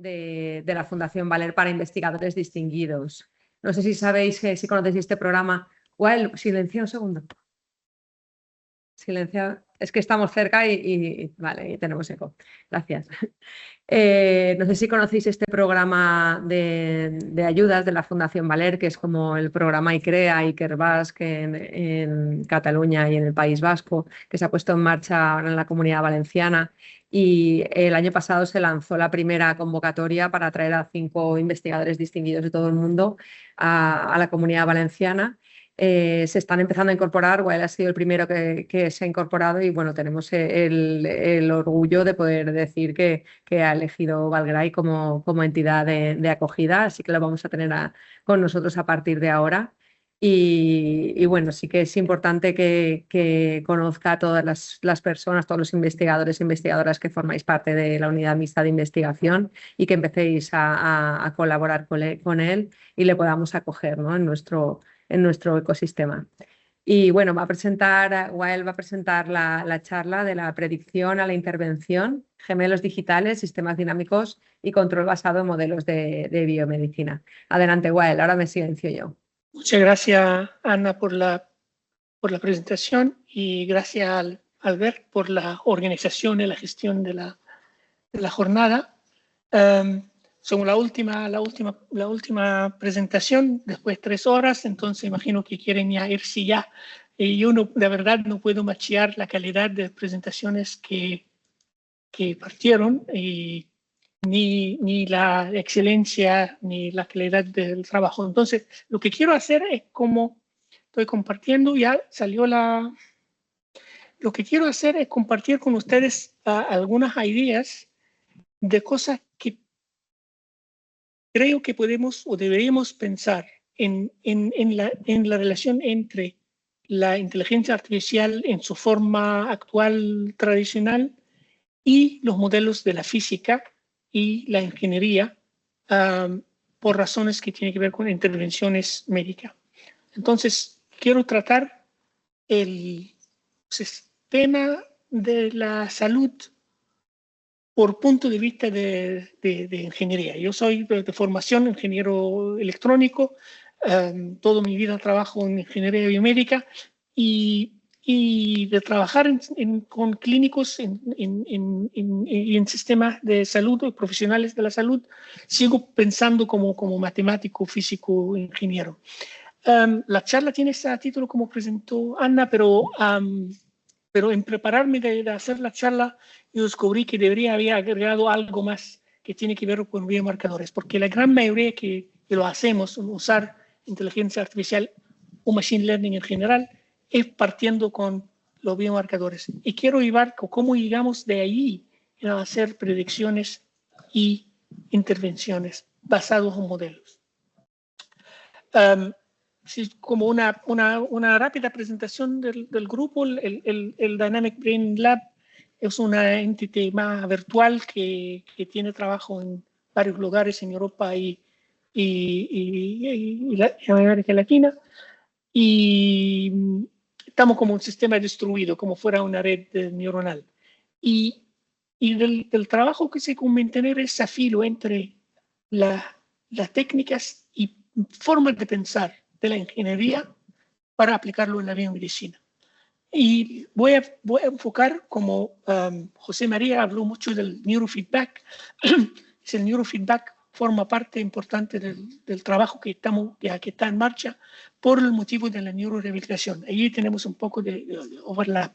de la Fundación Valer para investigadores distinguidos. No sé si sabéis, si conocéis este programa. Well, silencio un segundo. Silencio. Es que estamos cerca vale, y tenemos eco. Gracias. No sé si conocéis este programa de ayudas de la Fundación Valer, que es como el programa ICREA, Ikerbasc en Cataluña y en el País Vasco, que se ha puesto en marcha ahora en la Comunidad Valenciana. Y el año pasado se lanzó la primera convocatoria para atraer a 5 investigadores distinguidos de todo el mundo a la Comunidad Valenciana. Se están empezando a incorporar. Well ha sido el primero que se ha incorporado y bueno, tenemos el orgullo de poder decir que ha elegido Valgray como entidad de acogida, así que lo vamos a tener con nosotros a partir de ahora. Y bueno, sí que es importante que conozca a todas las personas, todos los investigadores e investigadoras que formáis parte de la unidad mixta de investigación y que empecéis a colaborar con él y le podamos acoger, ¿no? en nuestro ecosistema. Y bueno, Wael va a presentar la charla de la predicción a la intervención, gemelos digitales, sistemas dinámicos y control basado en modelos de biomedicina. Adelante, Wael, ahora me silencio yo. Muchas gracias, Ana, por la presentación y gracias al Albert por la organización y la gestión de la jornada. Según la última presentación, después de 3 horas, entonces imagino que quieren ya irse ya. Y yo de verdad no puedo machear la calidad de presentaciones que partieron, ni la excelencia, ni la calidad del trabajo. Entonces, lo que quiero hacer es, como estoy compartiendo, ya salió lo que quiero hacer es compartir con ustedes algunas ideas de cosas que creo que podemos o deberíamos pensar en la relación entre la inteligencia artificial en su forma actual tradicional y los modelos de la física y la ingeniería por razones que tienen que ver con intervenciones médicas. Entonces, quiero tratar el sistema de la salud por punto de vista de ingeniería. Yo soy de formación ingeniero electrónico, toda mi vida trabajo en ingeniería biomédica y de trabajar con clínicos y en sistemas de salud y profesionales de la salud, sigo pensando como matemático, físico, ingeniero. La charla tiene ese título como presentó Ana, pero en prepararme de hacer la charla, yo descubrí que debería haber agregado algo más que tiene que ver con biomarcadores, porque la gran mayoría que lo hacemos, usar inteligencia artificial o machine learning en general, es partiendo con los biomarcadores. Y quiero llevar cómo llegamos de ahí a hacer predicciones y intervenciones basados en modelos. Como una rápida presentación del grupo, el Dynamic Brain Lab es una entidad más virtual que tiene trabajo en varios lugares en Europa y América Latina. Y estamos como un sistema distribuido, como fuera una red neuronal. Y del trabajo que se mantener ese filo entre las técnicas y formas de pensar de la ingeniería para aplicarlo en la biomedicina. Y voy a enfocar, como José María habló mucho del neurofeedback. El neurofeedback forma parte importante del trabajo que está en marcha por el motivo de la neurorehabilitación. Allí tenemos un poco de overlap.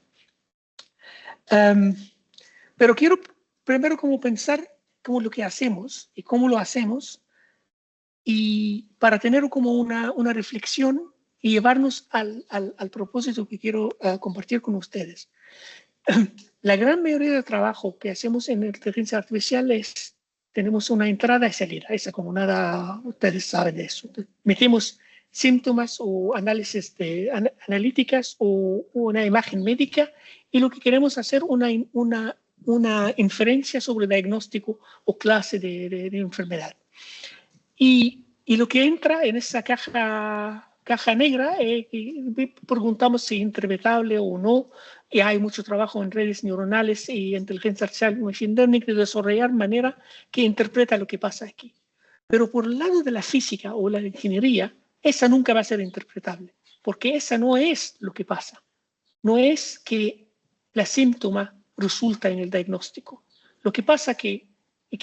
Pero quiero primero pensar cómo lo que hacemos y cómo lo hacemos, y para tener como una reflexión y llevarnos al propósito que quiero compartir con ustedes. La gran mayoría del trabajo que hacemos en inteligencia artificial tenemos una entrada y salida. Esa como nada, ustedes saben de eso. Metemos síntomas o análisis analíticas o una imagen médica, y lo que queremos hacer una inferencia sobre diagnóstico o clase de enfermedad. Y lo que entra en esa caja negra, preguntamos si es interpretable o no, y hay mucho trabajo en redes neuronales y inteligencia artificial y machine learning de desarrollar manera que interpreta lo que pasa aquí. Pero por el lado de la física o la ingeniería, esa nunca va a ser interpretable, porque esa no es lo que pasa. No es que la síntoma resulta en el diagnóstico. Lo que pasa es que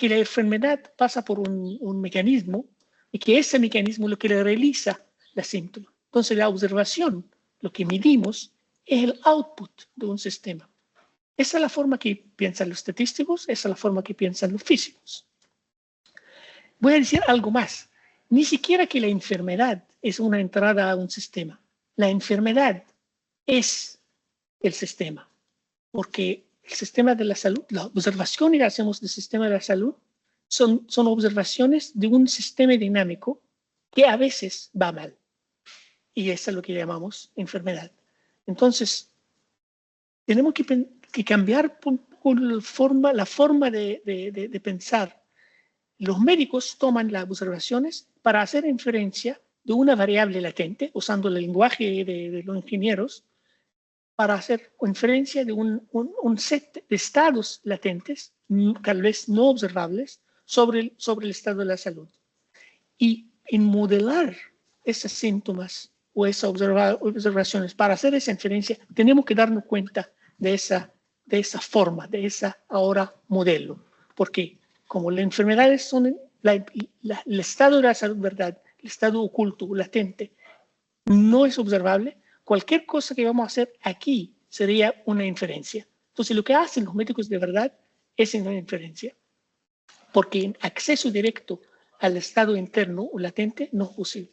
la enfermedad pasa por un mecanismo y que ese mecanismo es lo que le realiza la síntoma. Entonces la observación, lo que medimos, es el output de un sistema. Esa es la forma que piensan los estadísticos, esa es la forma que piensan los físicos. Voy a decir algo más. Ni siquiera que la enfermedad es una entrada a un sistema. La enfermedad es el sistema, porque el sistema de la salud, las observaciones que hacemos del sistema de la salud son observaciones de un sistema dinámico que a veces va mal. Y eso es lo que llamamos enfermedad. Entonces, tenemos que cambiar la forma de pensar. Los médicos toman las observaciones para hacer inferencia de una variable latente, usando el lenguaje de los ingenieros, para hacer inferencia de un set de estados latentes, tal vez no observables, sobre el estado de la salud. Y en modelar esos síntomas o esas observaciones para hacer esa inferencia, tenemos que darnos cuenta de esa forma, de ese ahora modelo. Porque como las enfermedades son el estado de la salud, ¿verdad? El estado oculto, latente, no es observable, cualquier cosa que vamos a hacer aquí sería una inferencia. Entonces, lo que hacen los médicos de verdad es una inferencia, porque en acceso directo al estado interno o latente no es posible.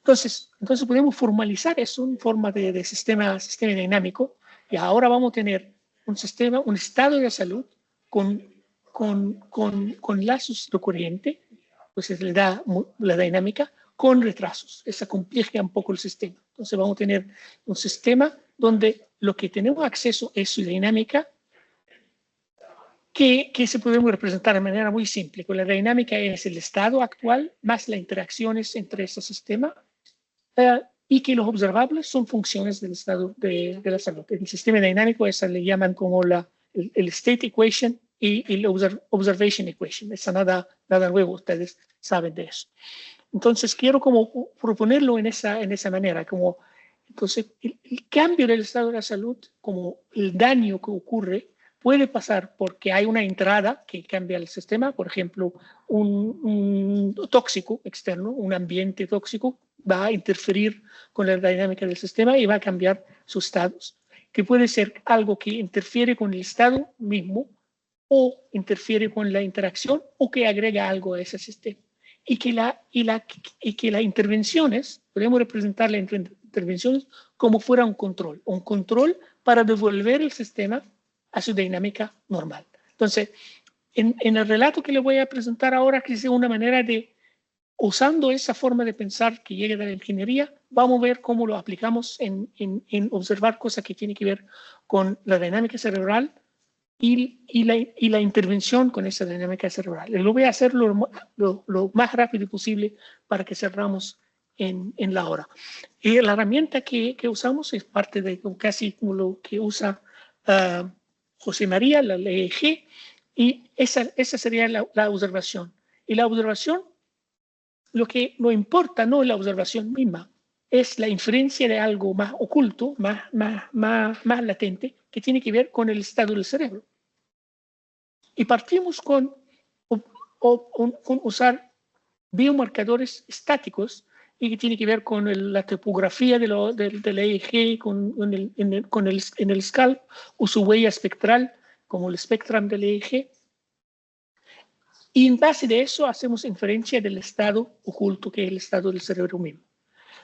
Entonces podemos formalizar eso en forma de sistema dinámico, y ahora vamos a tener un estado de salud con lazos recurrentes, pues se le da la dinámica, con retrasos. Esa compleja un poco el sistema. Entonces vamos a tener un sistema donde lo que tenemos acceso es su dinámica, que se podemos representar de manera muy simple. Con la dinámica es el estado actual más las interacciones entre esos sistemas, y que los observables son funciones del estado de la salud. El sistema dinámico, esa le llaman como el state equation y el observation equation. Esa nada nuevo, ustedes saben de eso. Entonces, quiero como proponerlo en esa manera, como entonces el cambio del estado de la salud, como el daño que ocurre, puede pasar porque hay una entrada que cambia el sistema, por ejemplo, un tóxico externo, un ambiente tóxico, va a interferir con la dinámica del sistema y va a cambiar sus estados, que puede ser algo que interfiere con el estado mismo o interfiere con la interacción o que agrega algo a ese sistema. Y que las intervenciones, podemos representar las intervenciones como fuera un control para devolver el sistema a su dinámica normal. Entonces, en el relato que le voy a presentar ahora, que es una manera de, usando esa forma de pensar que llega de la ingeniería, vamos a ver cómo lo aplicamos en observar cosas que tienen que ver con la dinámica cerebral y la intervención con esa dinámica cerebral. Lo voy a hacer lo más rápido posible para que cerramos en la hora. Y la herramienta que usamos es parte de casi como lo que usa José María, la EEG, y esa sería la observación. Y la observación, lo importa no es la observación misma, es la inferencia de algo más oculto, más latente, que tiene que ver con el estado del cerebro. Y partimos con usar biomarcadores estáticos y que tiene que ver con la topografía del EEG, en el scalp, o su huella espectral, como el espectrum del EEG. Y en base de eso hacemos inferencia del estado oculto, que es el estado del cerebro mismo.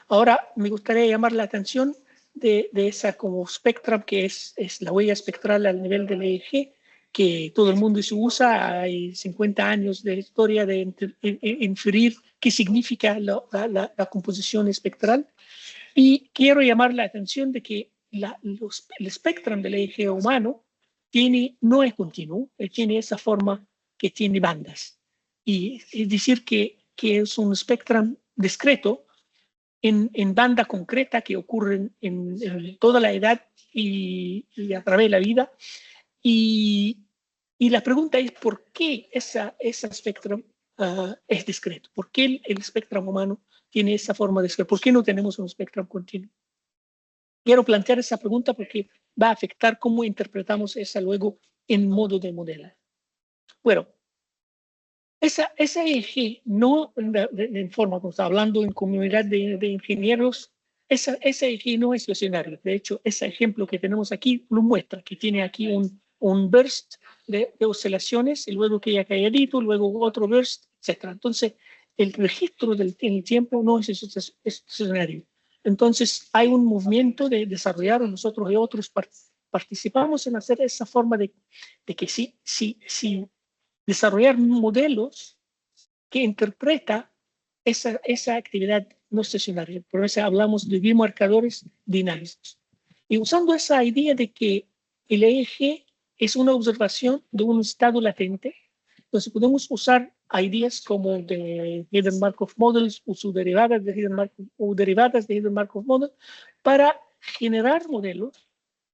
Ahora me gustaría llamar la atención de esa como spectrum, que es la huella espectral al nivel del EEG, que todo el mundo se usa. Hay 50 años de historia de inferir qué significa la composición espectral. Y quiero llamar la atención de que el espectrum del EEG humano no es continuo, tiene esa forma que tiene bandas. Y es decir que es un espectrum discreto, en banda concreta que ocurren en toda la edad y a través de la vida. Y la pregunta es, ¿por qué ese espectro es discreto? ¿Por qué el espectro humano tiene esa forma de ser? ¿Por qué no tenemos un espectro continuo? Quiero plantear esa pregunta porque va a afectar cómo interpretamos esa luego en modo de modelar. Bueno, esa eje no en forma, como está hablando en comunidad de ingenieros, ese eje no es estacionario. De hecho, ese ejemplo que tenemos aquí lo muestra, que tiene aquí un burst de oscilaciones, y luego que ya calladito, luego otro burst, etc. Entonces, el registro del tiempo no es estacionario. Entonces, hay un movimiento de desarrollar, nosotros y otros participamos en hacer esa forma de que sí desarrollar modelos que interpreta esa actividad no estacionaria. Por eso hablamos de biomarcadores dinámicos. Y usando esa idea de que el eje es una observación de un estado latente, entonces podemos usar ideas como de Hidden Markov Models o sus derivadas de Hidden Markov Model para generar modelos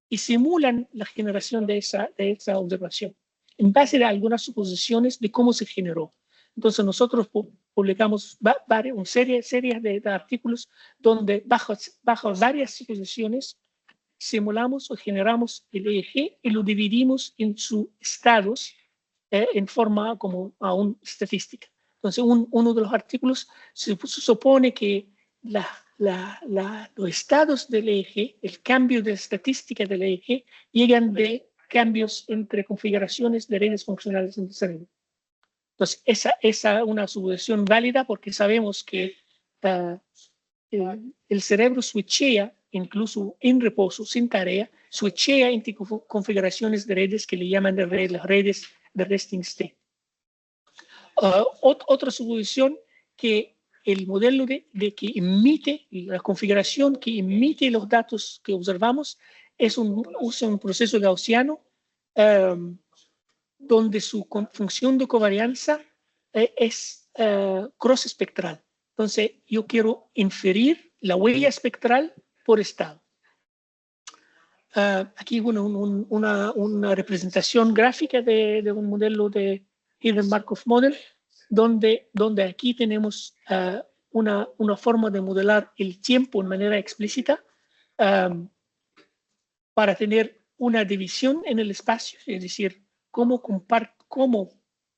y simulan la generación de esa observación en base a algunas suposiciones de cómo se generó. Entonces nosotros publicamos una serie de artículos donde bajo varias suposiciones simulamos o generamos el EEG y lo dividimos en sus estados en forma como aún estadística. Entonces uno de los artículos se supone que los estados del EEG, el cambio de estadística del EEG, llegan de cambios entre configuraciones de redes funcionales en el cerebro. Entonces, esa es una suposición válida porque sabemos que el cerebro switchea, incluso en reposo, sin tarea, switchea entre configuraciones de redes que le llaman las redes de resting state. Otra suposición que el modelo de que emite, la configuración que emite los datos que observamos usa un proceso gaussiano donde su función de covarianza es cross espectral. Entonces, yo quiero inferir la huella espectral por estado. Aquí una representación gráfica de un modelo de Hidden Markov Model, donde aquí tenemos una forma de modelar el tiempo en manera explícita para tener una división en el espacio, es decir, cómo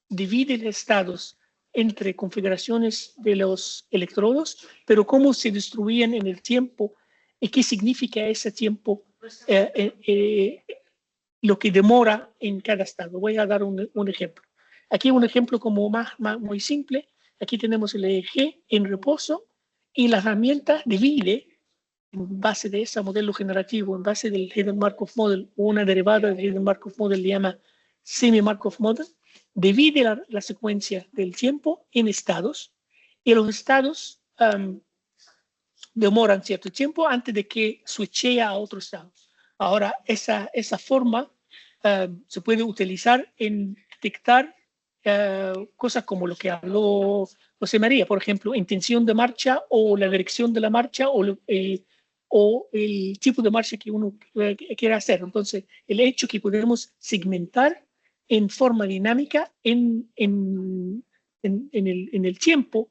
divide los estados entre configuraciones de los electrodos, pero cómo se distribuyen en el tiempo y qué significa ese tiempo, lo que demora en cada estado. Voy a dar un ejemplo. Aquí un ejemplo como muy simple. Aquí tenemos el EEG en reposo y la herramienta divide en base de ese modelo generativo, en base del Hidden Markov Model, una derivada del Hidden Markov Model se llama Semi-Markov Model, divide la secuencia del tiempo en estados y los estados demoran cierto tiempo antes de que switchee a otro estado. Ahora, esa forma se puede utilizar en detectar cosas como lo que habló José María, por ejemplo, intención de marcha o la dirección de la marcha o el tipo de marcha que uno quiere hacer. Entonces, el hecho que podemos segmentar en forma dinámica en el tiempo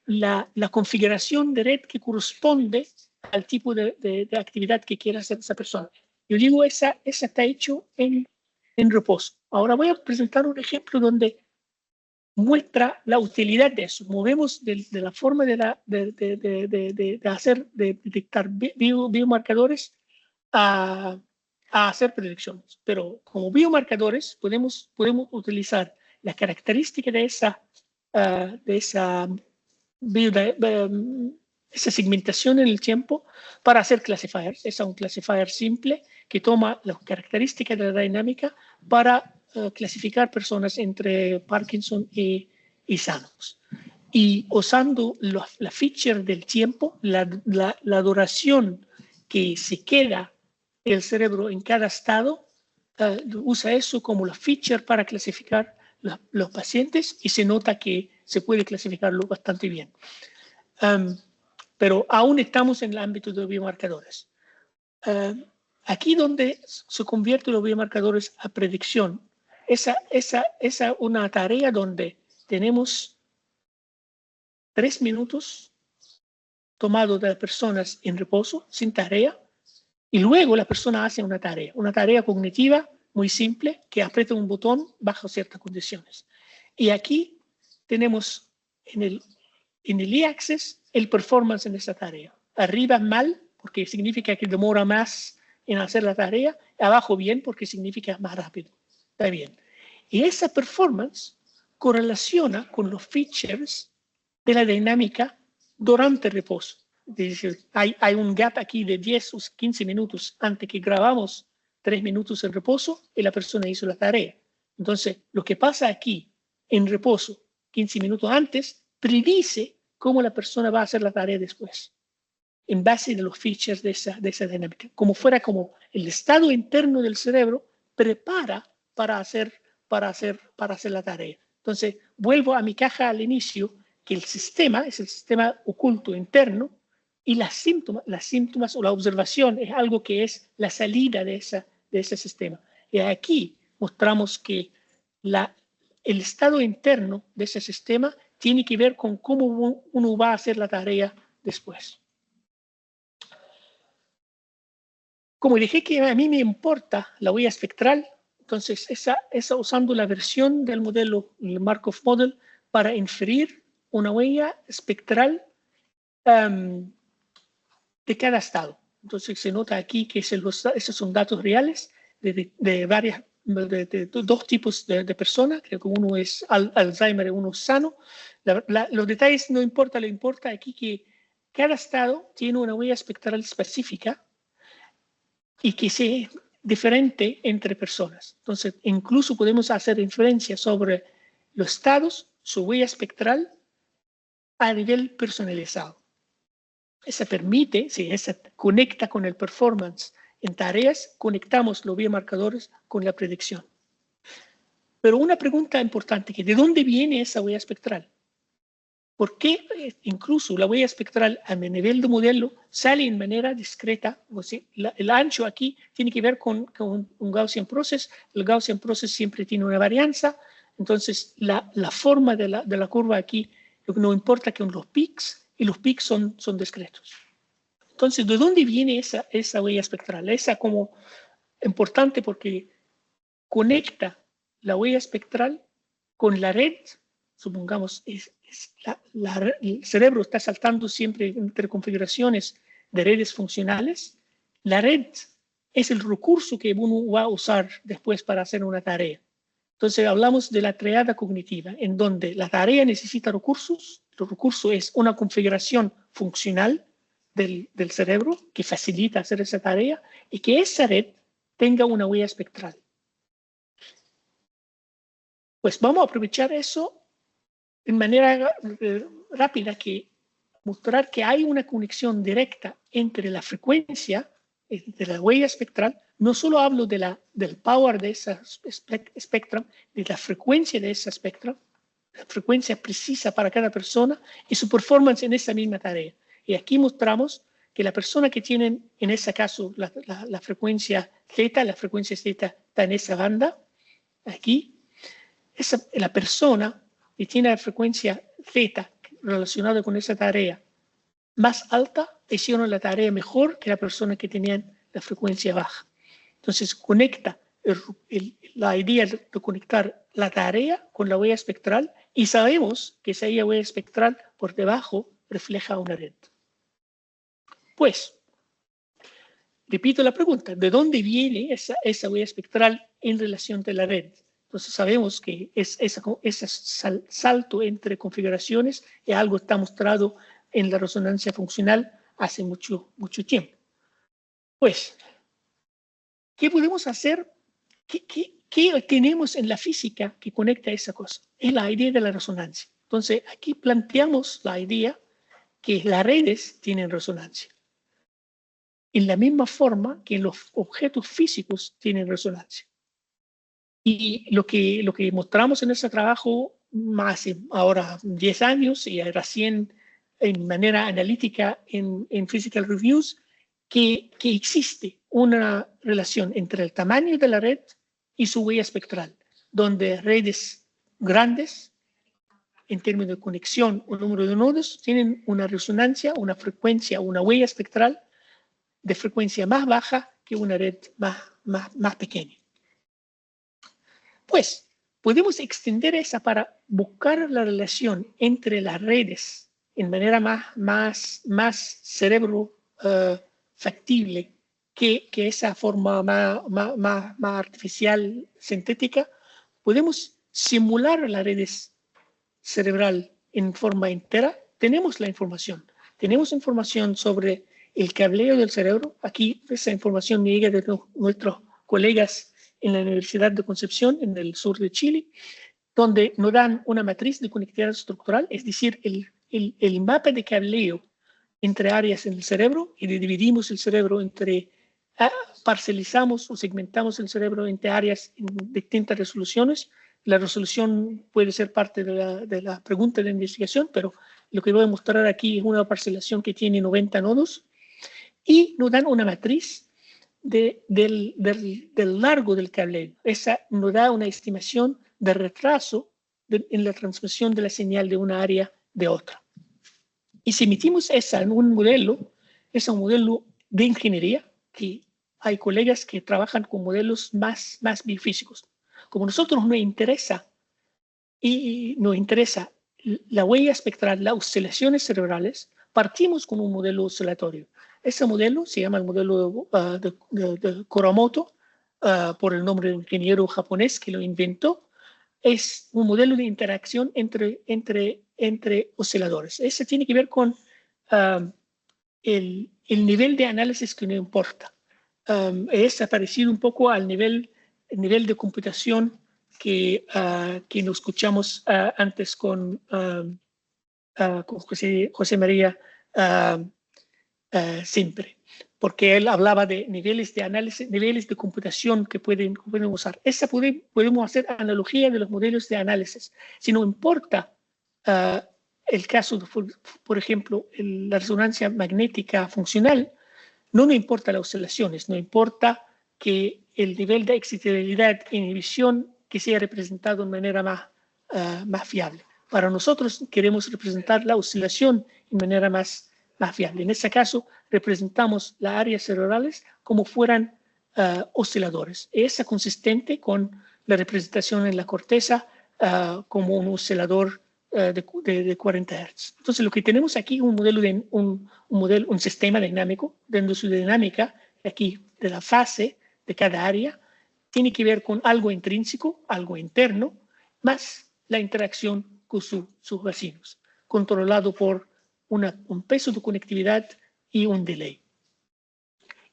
la configuración de red que corresponde al tipo de actividad que quiera hacer esa persona. Yo digo, esa está hecho en reposo. Ahora voy a presentar un ejemplo donde muestra la utilidad de eso. Movemos de la forma de detectar biomarcadores a hacer predicciones. Pero como biomarcadores podemos utilizar la característica de esa segmentación en el tiempo para hacer classifiers. Es un classifier simple que toma las características de la dinámica para clasificar personas entre Parkinson y sanos. Y usando la feature del tiempo, la duración que se queda el cerebro en cada estado, usa eso como la feature para clasificar los pacientes y se nota que se puede clasificarlo bastante bien. pero aún estamos en el ámbito de los biomarcadores. Aquí donde se convierten los biomarcadores a predicción, esa es una tarea donde tenemos 3 minutos tomados de las personas en reposo, sin tarea, y luego la persona hace una tarea cognitiva muy simple, que aprieta un botón bajo ciertas condiciones. Y aquí tenemos en el y-axis el performance en esa tarea. Arriba mal, porque significa que demora más en hacer la tarea, abajo bien, porque significa más rápido. Está bien. Y esa performance correlaciona con los features de la dinámica durante el reposo. Es decir, hay un gap aquí de 10 o 15 minutos antes que grabamos 3 minutos en reposo y la persona hizo la tarea. Entonces, lo que pasa aquí en reposo 15 minutos antes predice cómo la persona va a hacer la tarea después, en base de los features de esa dinámica. Como fuera como el estado interno del cerebro prepara para hacer la tarea. Entonces, vuelvo a mi caja al inicio, que el sistema es el sistema oculto interno y las síntomas o la observación es algo que es la salida de ese sistema. Y aquí mostramos que el estado interno de ese sistema tiene que ver con cómo uno va a hacer la tarea después. Como dije que a mí me importa la huella espectral, entonces esa usando la versión del modelo, el Markov Model, para inferir una huella espectral de cada estado. Entonces se nota aquí que esos son datos reales de dos tipos de personas. Creo que uno es Alzheimer y uno es sano. Los detalles no importa, lo importa aquí que cada estado tiene una huella espectral específica y que sea diferente entre personas. Entonces, incluso podemos hacer inferencias sobre los estados, su huella espectral, a nivel personalizado. Esa permite, si esa conecta con el performance en tareas, conectamos los biomarcadores con la predicción. Pero una pregunta importante, ¿de dónde viene esa huella espectral? ¿Por qué incluso la huella espectral a nivel de modelo sale en manera discreta? O sea, el ancho aquí tiene que ver con un Gaussian process. El Gaussian process siempre tiene una varianza. Entonces, la forma de la curva aquí, lo que no importa que son los peaks, y los peaks son discretos. Entonces, ¿de dónde viene esa huella espectral? Esa como importante porque conecta la huella espectral con la red. Supongamos, el cerebro está saltando siempre entre configuraciones de redes funcionales. La red es el recurso que uno va a usar después para hacer una tarea. Entonces hablamos de la triada cognitiva, en donde la tarea necesita recursos. El recurso es una configuración funcional del cerebro que facilita hacer esa tarea y que esa red tenga una huella espectral. Pues vamos a aprovechar eso en manera rápida, que mostrar que hay una conexión directa entre la frecuencia de la huella espectral. No solo hablo del power de esa espectrum, de la frecuencia de esa espectrum, la frecuencia precisa para cada persona y su performance en esa misma tarea. Y aquí mostramos que la persona que tiene, en ese caso, la frecuencia zeta, la frecuencia zeta está en esa banda, aquí, la persona que tiene la frecuencia zeta relacionada con esa tarea más alta, hicieron la tarea mejor que la persona que tenía la frecuencia baja. Entonces, conecta la idea de conectar la tarea con la huella espectral y sabemos que esa huella espectral por debajo refleja una red. Pues, repito la pregunta, ¿de dónde viene esa huella espectral en relación de la red? Entonces sabemos que ese salto entre configuraciones es algo que está mostrado en la resonancia funcional hace mucho tiempo. Pues, ¿qué podemos hacer? ¿Qué tenemos en la física que conecta esa cosa? Es la idea de la resonancia. Entonces, aquí planteamos la idea que las redes tienen resonancia. En la misma forma que los objetos físicos tienen resonancia. Y lo que mostramos en ese trabajo hace ahora 10 años y recién en manera analítica en Physical Reviews que existe una relación entre el tamaño de la red y su huella espectral, donde redes grandes, en términos de conexión o número de nodos, tienen una resonancia, una frecuencia, una huella espectral de frecuencia más baja que una red más pequeña. Pues, podemos extender esa para buscar la relación entre las redes en manera más cerebro factible que esa forma más artificial, sintética. Podemos simular las redes cerebral en forma entera. Tenemos la información. Tenemos información sobre el cableo del cerebro. Aquí esa información me llega de nuestros colegas en la Universidad de Concepción, en el sur de Chile, donde nos dan una matriz de conectividad estructural, es decir, el mapa de cableo entre áreas en el cerebro, y dividimos el cerebro parcelizamos o segmentamos el cerebro entre áreas en distintas resoluciones. La resolución puede ser parte de la pregunta de investigación, pero lo que voy a mostrar aquí es una parcelación que tiene 90 nodos, y nos dan una matriz del largo del cableo. Esa nos da una estimación de retraso en la transmisión de la señal de una área de otra. Y si emitimos esa en un modelo, es un modelo de ingeniería, que hay colegas que trabajan con modelos más biofísicos. Como a nosotros nos interesa la huella espectral, las oscilaciones cerebrales, partimos con un modelo oscilatorio. Ese modelo se llama el modelo de Kuramoto, por el nombre de un ingeniero japonés que lo inventó. Es un modelo de interacción entre osciladores. Ese tiene que ver con el nivel de análisis que no importa. Es parecido un poco al nivel de computación que nos escuchamos antes con José María siempre, porque él hablaba de niveles de análisis, niveles de computación que pueden usar. Podemos hacer analogía de los modelos de análisis. Si no importa el caso, por ejemplo, la resonancia magnética funcional, no nos importa las oscilaciones, no importa que el nivel de excitabilidad e inhibición que sea representado de manera más fiable. Para nosotros queremos representar la oscilación de manera más fiable. En este caso, representamos las áreas cerebrales como fueran osciladores. Es consistente con la representación en la corteza como un oscilador de 40 Hz. Entonces, lo que tenemos aquí es un sistema dinámico, donde su dinámica aquí de la fase de cada área tiene que ver con algo intrínseco, algo interno, más la interacción con sus vecinos, controlado por un peso de conectividad y un delay.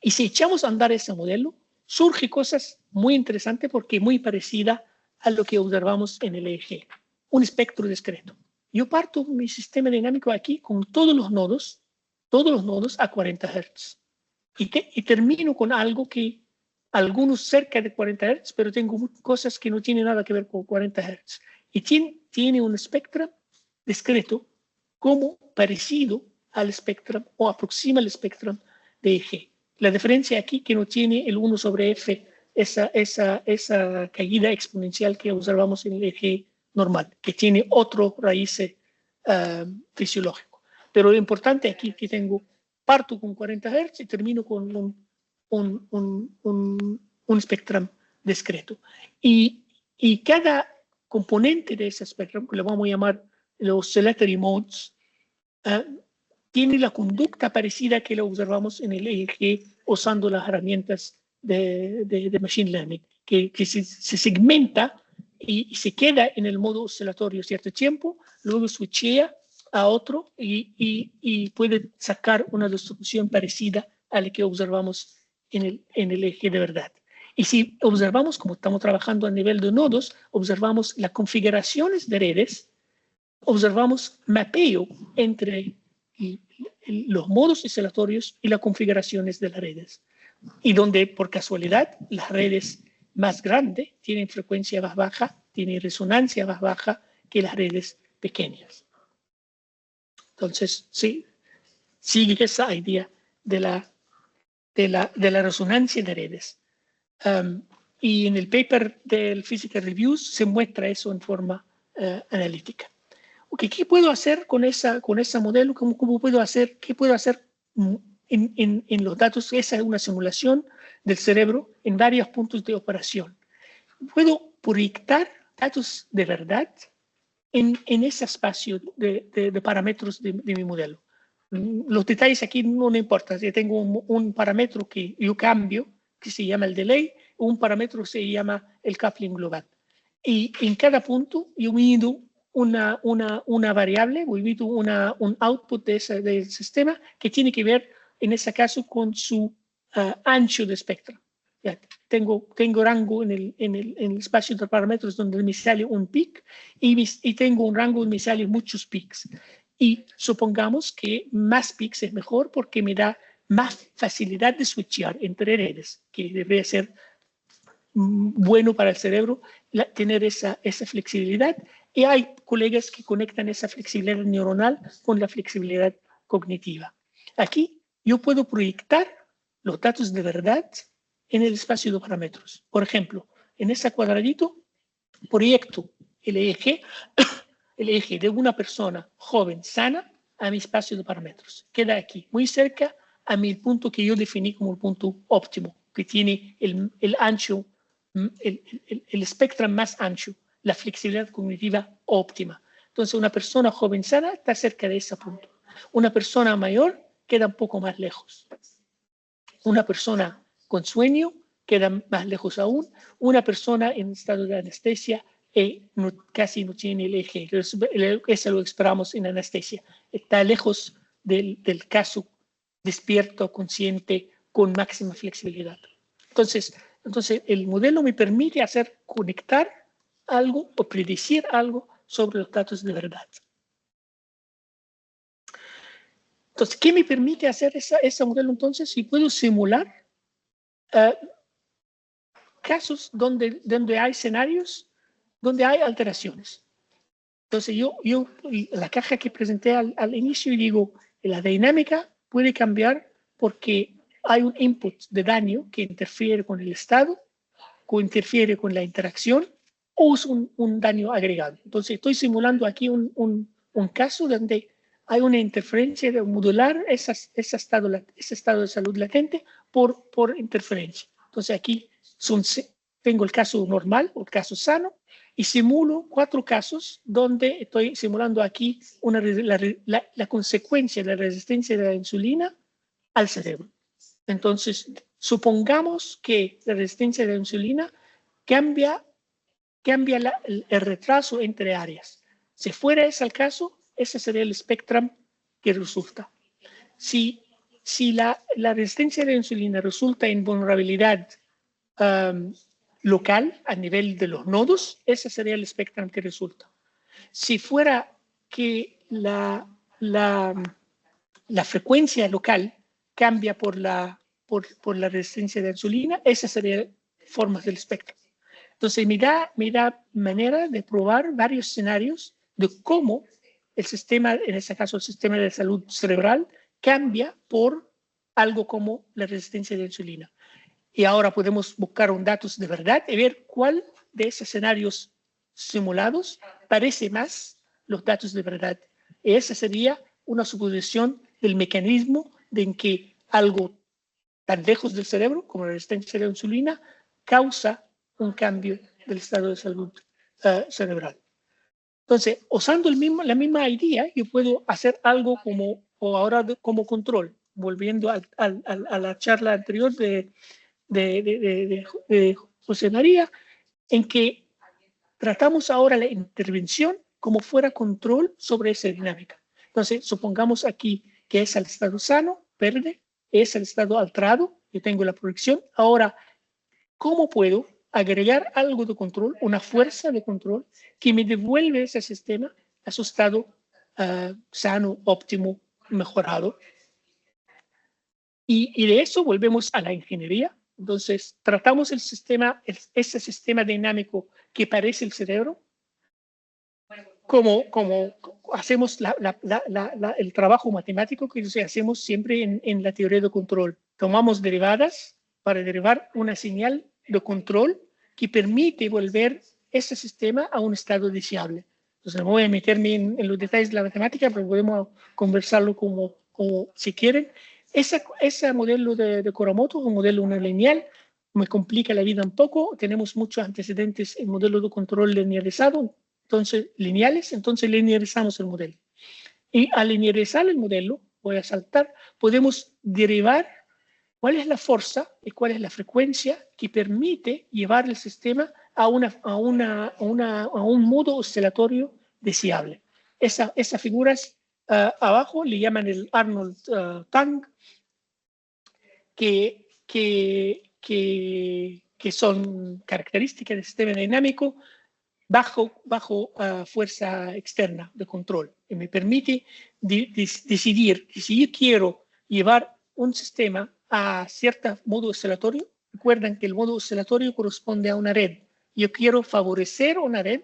Y si echamos a andar ese modelo, surge cosas muy interesantes porque es muy parecida a lo que observamos en el EEG, un espectro discreto. Yo parto mi sistema dinámico aquí con todos los nodos a 40 Hz. Y termino con algo que algunos cerca de 40 Hz, pero tengo cosas que no tienen nada que ver con 40 Hz. Y tiene un espectro discreto como parecido al espectro o aproxima al espectro de EEG. La diferencia aquí que no tiene el 1 sobre F, esa caída exponencial que observamos en el EEG normal, que tiene otro raíz fisiológico. Pero lo importante aquí que parto con 40 Hz y termino con un espectro discreto. Y cada componente de ese espectro, que lo vamos a llamar los oscillatory modes, tiene la conducta parecida que lo observamos en el EEG usando las herramientas de Machine Learning, que se segmenta y se queda en el modo oscilatorio cierto tiempo, luego switchea a otro y puede sacar una distribución parecida a la que observamos en el EEG de verdad. Y si observamos, como estamos trabajando a nivel de nodos, observamos las configuraciones de redes, observamos mapeo entre los modos oscilatorios y las configuraciones de las redes. Y donde, por casualidad, las redes más grandes tienen frecuencia más baja, tienen resonancia más baja que las redes pequeñas. Entonces, sí, sigue esa idea de la resonancia de redes. Y en el paper del Physical Reviews se muestra eso en forma analítica. Okay, ¿qué puedo hacer con ese modelo? ¿Cómo puedo hacer? ¿Qué puedo hacer en los datos? Esa es una simulación del cerebro en varios puntos de operación. Puedo proyectar datos de verdad en ese espacio de parámetros de mi modelo. Los detalles aquí no me importan. Yo tengo un parámetro que yo cambio, que se llama el delay, un parámetro que se llama el coupling global. Y en cada punto yo mido una variable, mido un output del sistema que tiene que ver, en ese caso, con su ancho de espectro. Ya, tengo rango en el espacio de parámetros donde me sale un peak y tengo un rango donde me salen muchos peaks. Y supongamos que más peaks es mejor porque me da más facilidad de switchear entre redes, que debería ser bueno para el cerebro tener esa flexibilidad. Y hay colegas que conectan esa flexibilidad neuronal con la flexibilidad cognitiva. Aquí yo puedo proyectar los datos de verdad en el espacio de parámetros. Por ejemplo, en ese cuadradito proyecto el eje de una persona joven, sana, a mi espacio de parámetros. Queda aquí, muy cerca a mi punto que yo definí como el punto óptimo, que tiene el ancho, el espectro más ancho, la flexibilidad cognitiva óptima. Entonces, una persona joven sana está cerca de ese punto. Una persona mayor queda un poco más lejos. Una persona con sueño queda más lejos aún. Una persona en estado de anestesia casi no tiene el eje. Eso lo esperamos en anestesia. Está lejos del caso despierto, consciente, con máxima flexibilidad. Entonces, el modelo me permite conectar algo o predecir algo sobre los datos de verdad. Entonces, ¿qué me permite hacer ese modelo entonces? Si puedo simular casos donde hay escenarios donde hay alteraciones. Entonces, yo la caja que presenté al inicio, digo, la dinámica puede cambiar porque hay un input de daño que interfiere con el estado, que interfiere con la interacción, o es un daño agregado. Entonces, estoy simulando aquí un caso donde hay una interferencia de modular ese estado de salud latente por interferencia. Entonces, aquí tengo el caso normal o el caso sano y simulo 4 casos donde estoy simulando aquí la consecuencia de la resistencia de la insulina al cerebro. Entonces, supongamos que la resistencia de la insulina cambia el retraso entre áreas. Si fuera ese el caso, ese sería el espectro que resulta. Si la resistencia de la insulina resulta en vulnerabilidad local a nivel de los nodos, ese sería el espectro que resulta. Si fuera que la frecuencia local cambia por la resistencia de la insulina, esas serían formas del espectro. Entonces, me da manera de probar varios escenarios de cómo el sistema, en este caso el sistema de salud cerebral, cambia por algo como la resistencia de la insulina. Y ahora podemos buscar datos de verdad y ver cuál de esos escenarios simulados parece más los datos de verdad. Y esa sería una suposición del mecanismo en que algo tan lejos del cerebro como la resistencia de la insulina causa un cambio del estado de salud cerebral. Entonces, usando la misma idea, yo puedo hacer algo como control, volviendo a la charla anterior de José María, en que tratamos ahora la intervención como fuera control sobre esa dinámica. Entonces, supongamos aquí que es el estado sano, verde, es el estado alterado, yo tengo la proyección. Ahora, ¿cómo puedo agregar algo de control, una fuerza de control que me devuelve ese sistema a su estado sano, óptimo, mejorado? Y de eso volvemos a la ingeniería. Entonces, tratamos ese sistema dinámico que parece el cerebro, como hacemos el trabajo matemático que hacemos siempre en la teoría de control. Tomamos derivadas para derivar una señal de control que permite volver ese sistema a un estado deseable. Entonces, no voy a meterme en los detalles de la matemática, pero podemos conversarlo como si quieren. Ese modelo de Kuramoto es un modelo no lineal, me complica la vida un poco. Tenemos muchos antecedentes en modelos de control linearizado, entonces linearizamos el modelo. Y al linearizar el modelo, voy a saltar, podemos derivar cuál es la fuerza y cuál es la frecuencia que permite llevar el sistema a un modo oscilatorio deseable. Esas figuras abajo le llaman el Arnold-Tang, que son características del sistema dinámico bajo fuerza externa de control, y me permite decidir si yo quiero llevar un sistema a cierto modo oscilatorio. Recuerden que el modo oscilatorio corresponde a una red. Yo quiero favorecer una red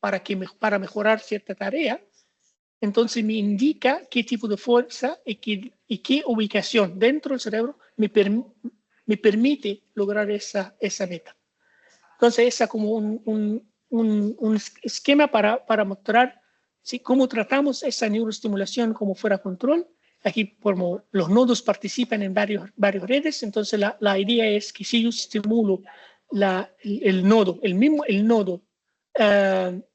para mejorar cierta tarea. Entonces me indica qué tipo de fuerza y qué ubicación dentro del cerebro me permite lograr esa meta. Entonces, esa como un esquema para mostrar cómo tratamos esa neuroestimulación como fuera control. Aquí, como los nodos participan en varias redes, entonces la idea es que si yo estimulo el nodo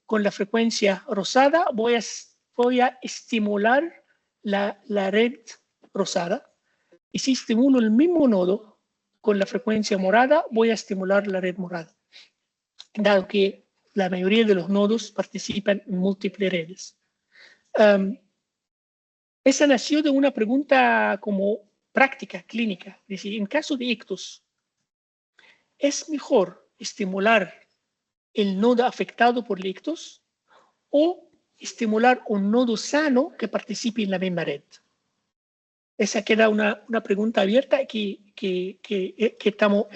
con la frecuencia rosada, voy a estimular la red rosada. Y si estimulo el mismo nodo con la frecuencia morada, voy a estimular la red morada, dado que la mayoría de los nodos participan en múltiples redes. Esa nació de una pregunta como práctica, clínica. Es decir, en caso de ictus, ¿es mejor estimular el nodo afectado por el ictus o estimular un nodo sano que participe en la misma red? Esa queda una pregunta abierta que estamos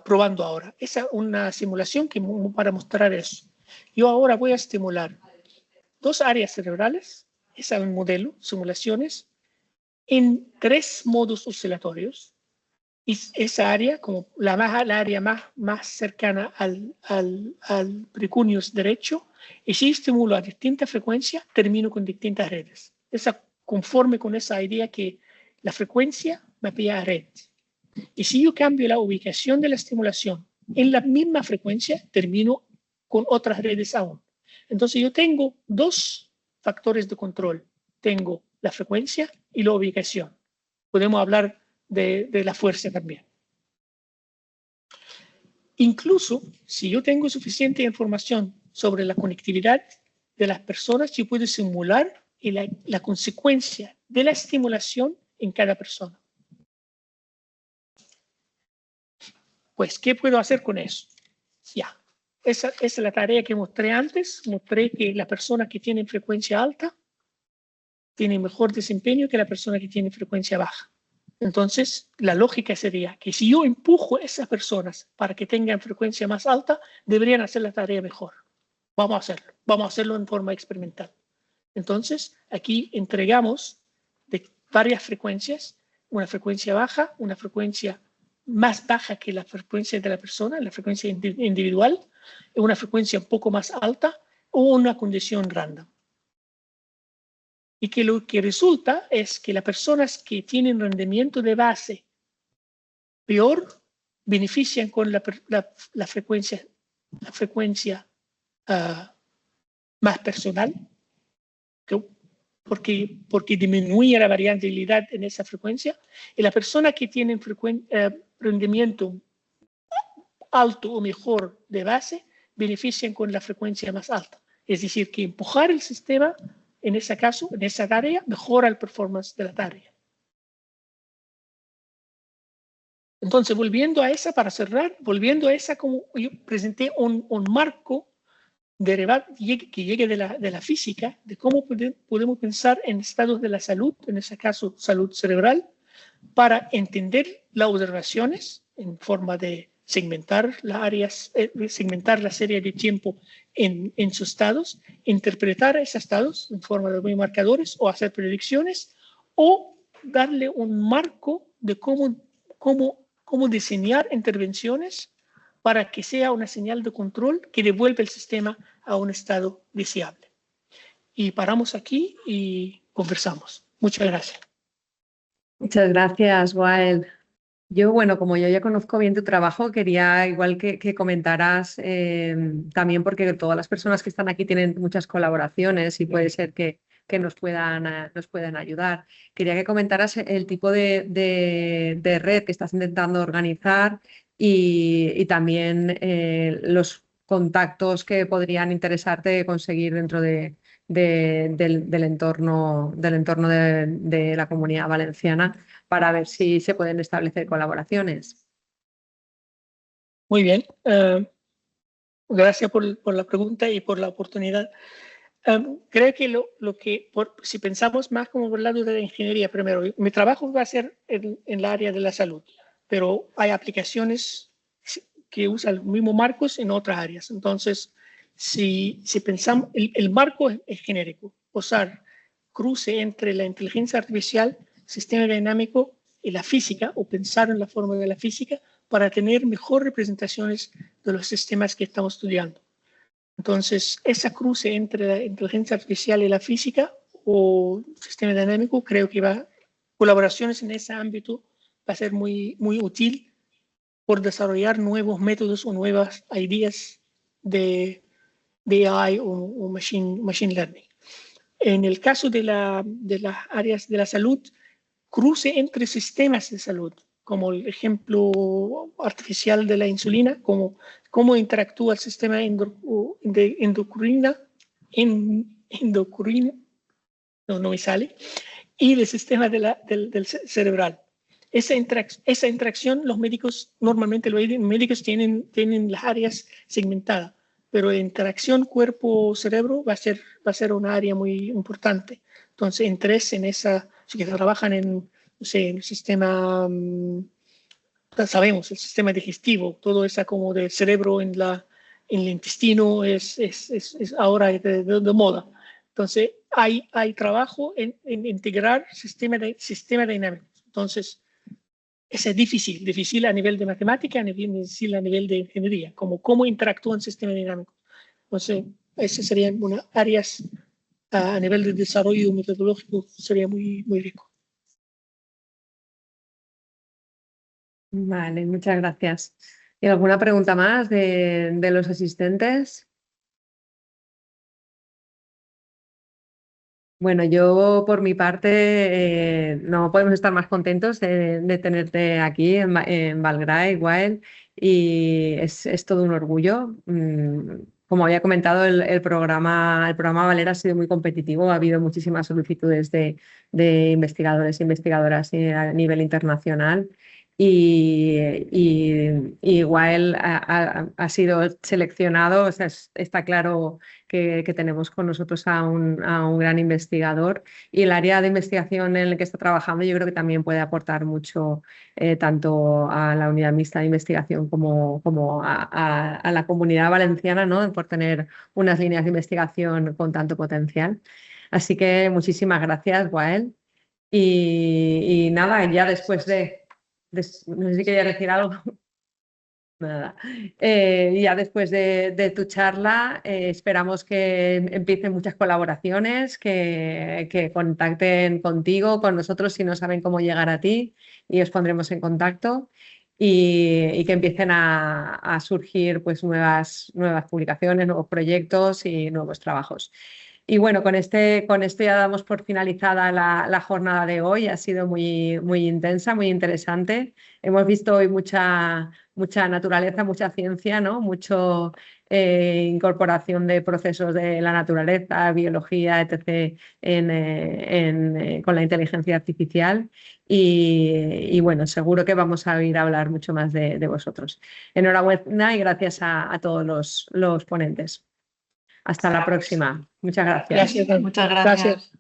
probando ahora. Esa es una simulación para mostrar eso. Yo ahora voy a estimular 2 áreas cerebrales, ese es un modelo, simulaciones, en 3 modos oscilatorios. Y esa área, como la área más cercana al precuneus derecho, y si estimulo a distintas frecuencias, termino con distintas redes. Esa conforme con esa idea que la frecuencia mapea a red. Y si yo cambio la ubicación de la estimulación en la misma frecuencia, termino con otras redes aún. Entonces yo tengo 2 factores de control. Tengo la frecuencia y la ubicación. Podemos hablar de la fuerza también. Incluso si yo tengo suficiente información sobre la conectividad de las personas, yo puedo simular la consecuencia de la estimulación en cada persona. Pues, ¿qué puedo hacer con eso? Ya, esa es la tarea que mostré antes. Mostré que la persona que tiene frecuencia alta tiene mejor desempeño que la persona que tiene frecuencia baja. Entonces, la lógica sería que si yo empujo a esas personas para que tengan frecuencia más alta, deberían hacer la tarea mejor. Vamos a hacerlo en forma experimental. Entonces, aquí entregamos de varias frecuencias, una frecuencia baja, una frecuencia más baja que la frecuencia de la persona, la frecuencia individual, una frecuencia un poco más alta o una condición random. Y que lo que resulta es que las personas que tienen rendimiento de base peor benefician con la frecuencia más personal, porque disminuye la variabilidad en esa frecuencia, y la persona que tiene rendimiento alto o mejor de base benefician con la frecuencia más alta. Es decir, que empujar el sistema, en ese caso, en esa tarea, mejora el performance de la tarea. Entonces, volviendo a esa, para cerrar, como yo presenté un marco derivado que llegue de la física, de cómo podemos pensar en estados de la salud, en ese caso salud cerebral, para entender las observaciones en forma de segmentar las áreas, segmentar la serie de tiempo en sus estados, interpretar esos estados en forma de biomarcadores o hacer predicciones, o darle un marco de cómo diseñar intervenciones para que sea una señal de control que devuelva el sistema a un estado deseable. Y paramos aquí y conversamos. Muchas gracias. Muchas gracias, Wael. Yo, bueno, como yo ya conozco bien tu trabajo, quería igual que comentaras también, porque todas las personas que están aquí tienen muchas colaboraciones y puede ser que nos puedan ayudar. Quería que comentaras el tipo de red que estás intentando organizar y también los contactos que podrían interesarte conseguir dentro del entorno de la Comunidad Valenciana, para ver si se pueden establecer colaboraciones. Muy bien. Gracias por la pregunta y por la oportunidad. Creo que si pensamos más como por el lado de la ingeniería primero, mi trabajo va a ser en el área de la salud, pero hay aplicaciones que usan los mismos marcos en otras áreas. Entonces, si pensamos, el marco es genérico, usar cruce entre la inteligencia artificial, sistema dinámico y la física, o pensar en la forma de la física para tener mejores representaciones de los sistemas que estamos estudiando. Entonces, esa cruce entre la inteligencia artificial y la física o sistema dinámico, creo que colaboraciones en ese ámbito va a ser muy, muy útil por desarrollar nuevos métodos o nuevas ideas de AI o machine learning. En el caso de las áreas de la salud, cruce entre sistemas de salud, como el ejemplo artificial de la insulina, cómo interactúa el sistema endocrino, no me sale, y el sistema del cerebral. Esa interacción, los médicos normalmente tienen las áreas segmentadas, pero la interacción cuerpo-cerebro va a ser una área muy importante. Entonces, interés en esa, si que trabajan en, no sé, el sistema, sabemos, el sistema digestivo, todo eso como del cerebro en el intestino es ahora de moda. Entonces, hay trabajo en integrar sistema dinámico. Entonces, eso es difícil a nivel de matemática, difícil a nivel de ingeniería, cómo interactúan sistemas dinámicos. Entonces, esas serían unas áreas a nivel de desarrollo metodológico, sería muy, muy rico. Vale, muchas gracias. ¿Y alguna pregunta más de los asistentes? Bueno, yo por mi parte no podemos estar más contentos de tenerte aquí en Valgray, Wael, y es todo un orgullo. Como había comentado, el programa Valera ha sido muy competitivo, ha habido muchísimas solicitudes de investigadores e investigadoras a nivel internacional. Y Wael ha sido seleccionado, o sea, está claro que tenemos con nosotros a un gran investigador, y el área de investigación en el que está trabajando yo creo que también puede aportar mucho tanto a la unidad mixta de investigación como a la Comunidad Valenciana, ¿no? Por tener unas líneas de investigación con tanto potencial. Así que muchísimas gracias, Wael. Y nada, ya después no sé si quería decir algo. Nada. Ya después de tu charla, esperamos que empiecen muchas colaboraciones, que contacten contigo, con nosotros si no saben cómo llegar a ti, y os pondremos en contacto, y que empiecen a surgir pues nuevas publicaciones, nuevos proyectos y nuevos trabajos. Y bueno, con esto ya damos por finalizada la jornada de hoy. Ha sido muy, muy intensa, muy interesante. Hemos visto hoy mucha naturaleza, mucha ciencia, ¿no? Mucho incorporación de procesos de la naturaleza, biología, etc. Con la inteligencia artificial. Y bueno, seguro que vamos a ir a hablar mucho más de vosotros. Enhorabuena y gracias a todos los ponentes. Hasta la próxima. Muchas gracias. Gracias. Muchas gracias.